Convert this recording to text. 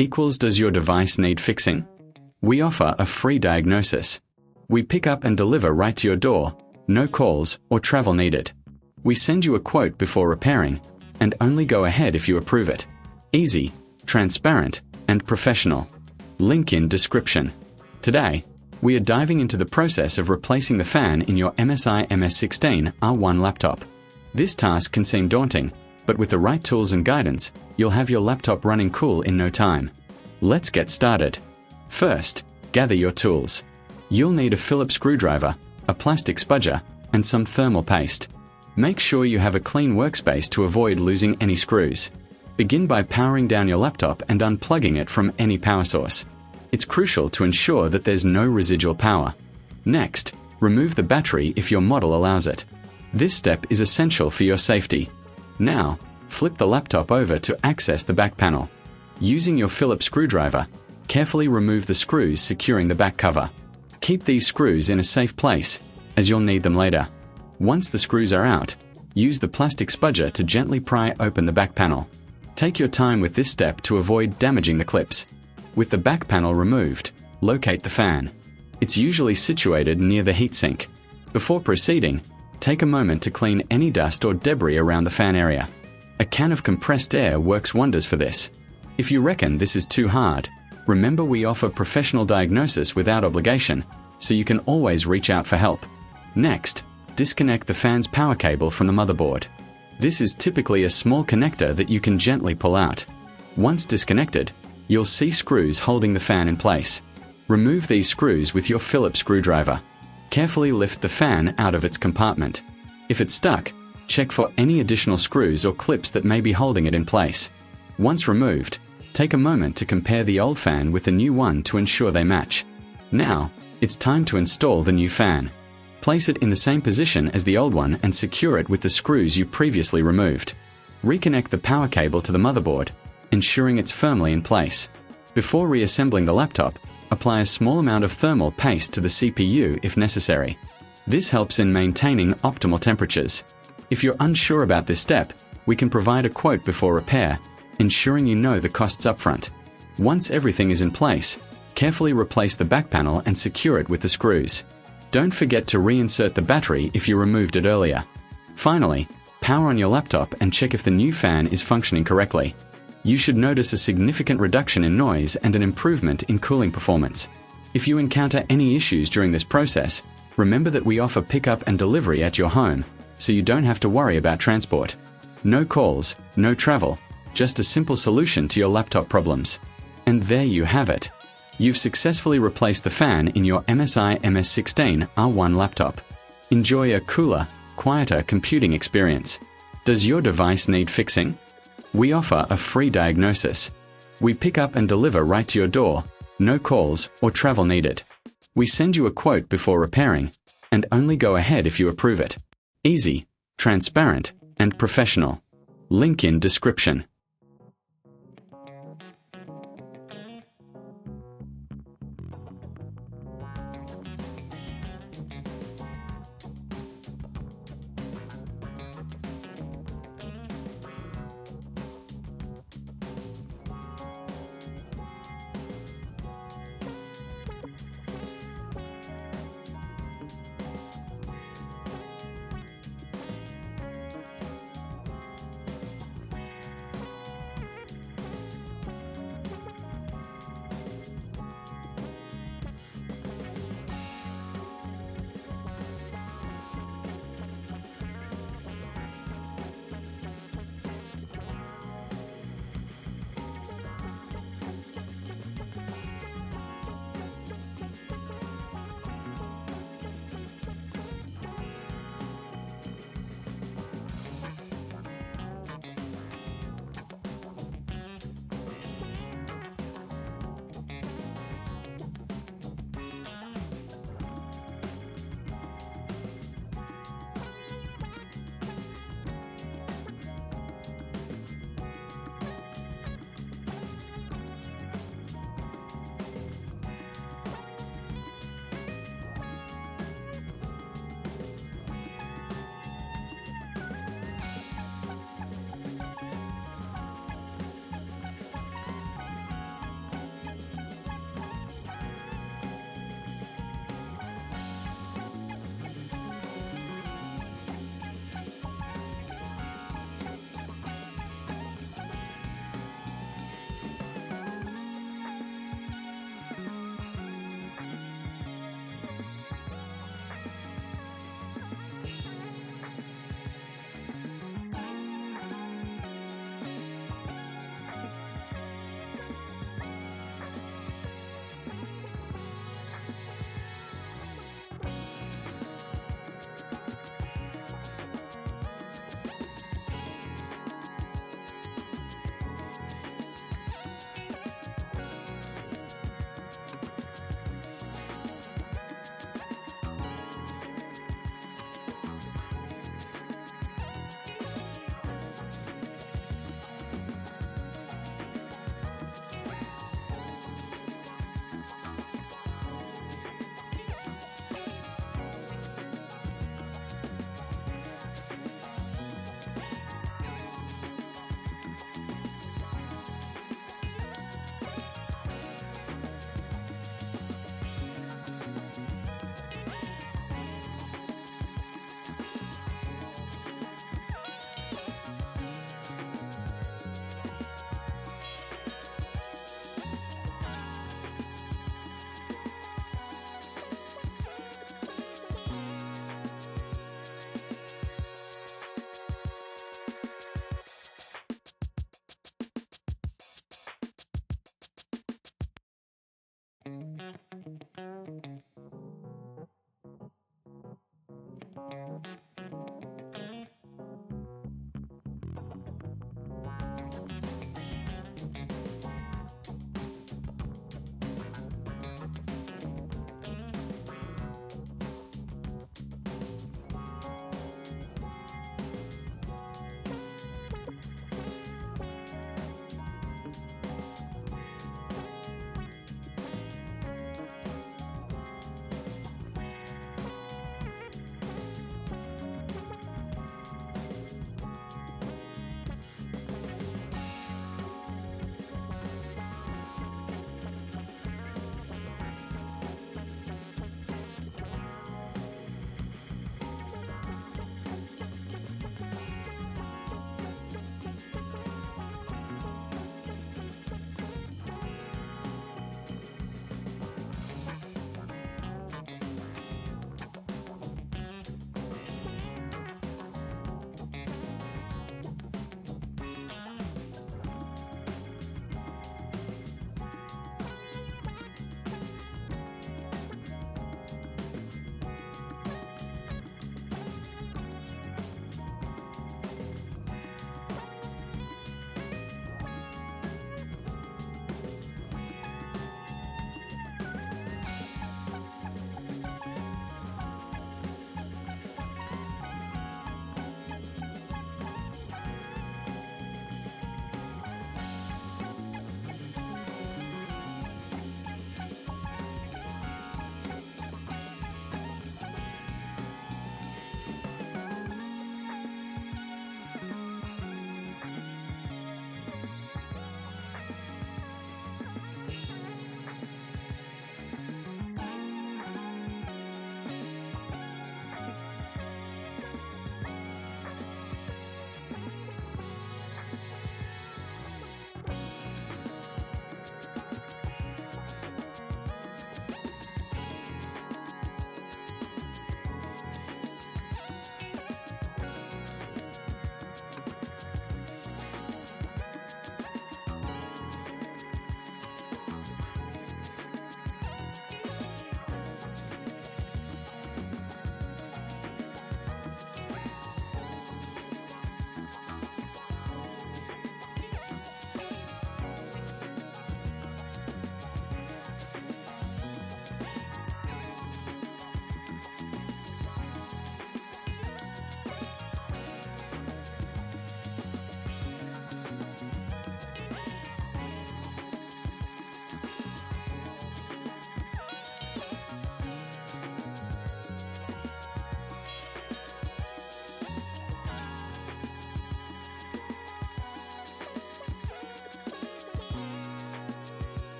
equals does your device need fixing? We offer a free diagnosis. We pick up and deliver right to your door, no calls or travel needed. We send you a quote before repairing, and only go ahead if you approve it. Easy, transparent, and professional. Link in description. Today, we are diving into the process of replacing the fan in your MSI MS16R1 laptop. This task can seem daunting, but with the right tools and guidance, you'll have your laptop running cool in no time. Let's get started. First, gather your tools. You'll need a Phillips screwdriver, a plastic spudger, and some thermal paste. Make sure you have a clean workspace to avoid losing any screws. Begin by powering down your laptop and unplugging it from any power source. It's crucial to ensure that there's no residual power. Next, remove the battery if your model allows it. This step is essential for your safety. Now, flip the laptop over to access the back panel. Using your Phillips screwdriver, carefully remove the screws securing the back cover. Keep these screws in a safe place, as you'll need them later. Once the screws are out, use the plastic spudger to gently pry open the back panel. Take your time with this step to avoid damaging the clips. With the back panel removed, locate the fan. It's usually situated near the heatsink. Before proceeding, take a moment to clean any dust or debris around the fan area. A can of compressed air works wonders for this. If you reckon this is too hard, remember we offer professional diagnosis without obligation, so you can always reach out for help. Next, disconnect the fan's power cable from the motherboard. This is typically a small connector that you can gently pull out. Once disconnected, you'll see screws holding the fan in place. Remove these screws with your Phillips screwdriver. Carefully lift the fan out of its compartment. If it's stuck, check for any additional screws or clips that may be holding it in place. Once removed, take a moment to compare the old fan with the new one to ensure they match. Now, it's time to install the new fan. Place it in the same position as the old one and secure it with the screws you previously removed. Reconnect the power cable to the motherboard, ensuring it's firmly in place. Before reassembling the laptop, apply a small amount of thermal paste to the CPU if necessary. This helps in maintaining optimal temperatures. If you're unsure about this step, we can provide a quote before repair, ensuring you know the costs upfront. Once everything is in place, carefully replace the back panel and secure it with the screws. Don't forget to reinsert the battery if you removed it earlier. Finally, power on your laptop and check if the new fan is functioning correctly. You should notice a significant reduction in noise and an improvement in cooling performance. If you encounter any issues during this process, remember that we offer pickup and delivery at your home, so you don't have to worry about transport. No calls, no travel, just a simple solution to your laptop problems. And there you have it. You've successfully replaced the fan in your MSI MS16R1 laptop. Enjoy a cooler, quieter computing experience. Does your device need fixing? We offer a free diagnosis. We pick up and deliver right to your door, no calls or travel needed. We send you a quote before repairing, and only go ahead if you approve it. Easy, transparent, and professional. Link in description.